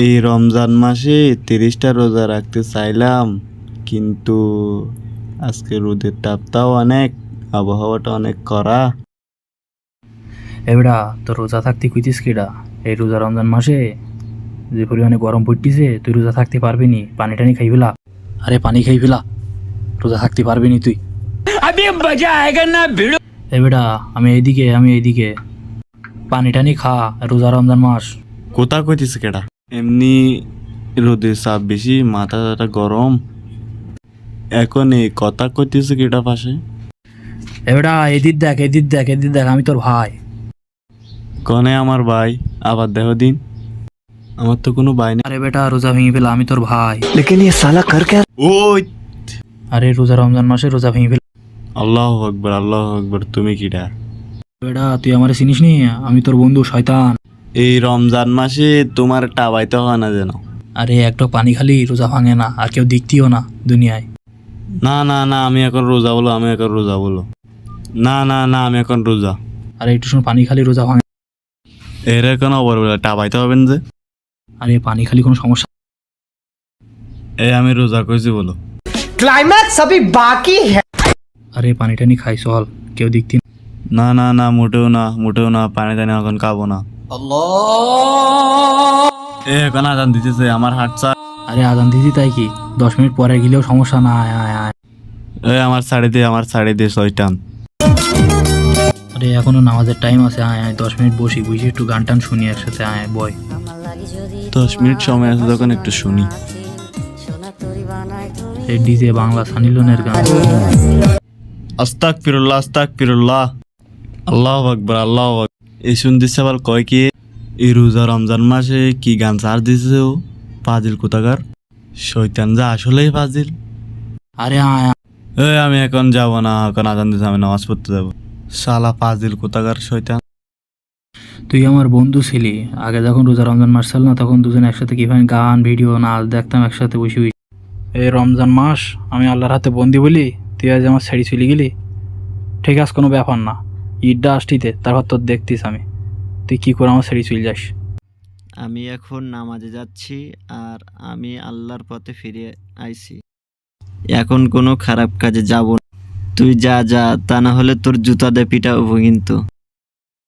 এই রমজান মাসে 30টা রোজা রাখতে চাইলাম, কিন্তু আজকে রোদের তাপটাও অনেক, আবহাওয়াটা অনেক কড়া। এবেড়া তোর রোজা থাকতে কইতিস কেডা? এই রোজা রমজান মাসে যে পরিমাণে গরম পড়তিছে, তুই রোজা থাকতে পারবি নি? পানি টানি খাই ফেলা। আরে পানি খাই ফেলা, রোজা থাকতে পারবি নি তুই। এবেড়া আমি এইদিকে পানি টানি খা, রোজা রমজান মাস। কোথা কইতিস কেডা? এমনি রোদের চাপ বেশি, মাথাটা গরম। এখন এই কথা কইতিস কেডা পাশে? এবেড়া এদিক দেখ, আমি তোর ভাই। কনে আমার ভাই? আবার দেহ দিন, আমার তো কোনো ভাই নেই। আরে বেটা রোজা ভেঙে ফেলা, আমি তোর ভাই। लेकिन ये साला कर क्या ওই আরে রোজা রমজান মাসে রোজা ভেঙে ফেলা। আল্লাহু আকবার, আল্লাহু আকবার। তুমি কিডা? বেটা তুই আমারে চিনিস নি? আমি তোর বন্ধু শয়তান। এই রমজান মাসে তোমার টাবাইতে হয় না যেন। আরে একটা পানি খালি রোজা ভাঙে না, আর কেউ দেখতিও না দুনিয়ায়। না না না, আমি এখন রোজা বলো, আমি এখন রোজা বলো। না না না, আমি এখন রোজা। আরে একটু শুন, পানি খালি রোজা ভাঙে। এর এখন অবর বলে টাবাইতে হবেন যে। আরে পানি খালি কোনো সমস্যা। এই আমি রোজা কইছি বলো। क्लाइमैक्स अभी बाकी है। আরে পানি টানি খাই চল, কেউ দেখতি না। না না না, মোটেও না, মোটেও না, পানি টানি এখন খাবো না। এ এখন আজান দিতেছে, আমার হাত চা। আরে আজান দিদি তাই কি, 10 মিনিট পরে গেলেও সমস্যা না। আয় আয় আয়। এ আমার শাড়ি দে শয়তান। আরে এখনো নামাজের টাইম আছে, আয় আয় 10 মিনিট বসি, বুঝি একটু গান টান শুনি একসাথে। আয় বয়। 10 মিনিট সময় আছে যখন একটু শুনি। এই ডিজে বাংলা সানি লিওনের গান। আস্তাগফিরুল্লাহ, আস্তাগফিরুল্লাহ, আল্লাহু আকবার, আল্লাহু আকবার। এই শুনতেছে আবার কয় কি এই রোজা রমজান মাসে কি গান চার দিছে ও পাজিল কোথাকার শয়তান, যা আসলেই পাজিল। আরে আয় আয়। আমি এখন যাব না, এখন আজান দিছে, আমি নামাজ পড়তে যাব। শালা পাজিল কোথাকার শয়তান। তুই আমার বন্ধু ছিলি আগে, যখন রোজা রমজান মাস ছিল না, তখন দুজন একসাথে কিভাবে গান ভিডিও নাচ দেখতাম একসাথে বসে বসে। এই রমজান মাস আমি আল্লাহর হাতে বন্দি বলি, তুই আজ আমার ছেড়ে চলে গেলি। ঠিক আছে, কোনো ব্যাপার না, ঈদটা আসটিতে তারপর তোর দেখতিস আমি তুই কি করে আমার ছেড়ে চলে যাস। আমি এখন নামাজে যাচ্ছি, আর আমি আল্লাহর পথে ফিরে আইছি। এখন কোনো খারাপ কাজে যাব না। তুই যা যা, তা না হলে তোর জুতা দিয়ে পিটাবো কিন্তু।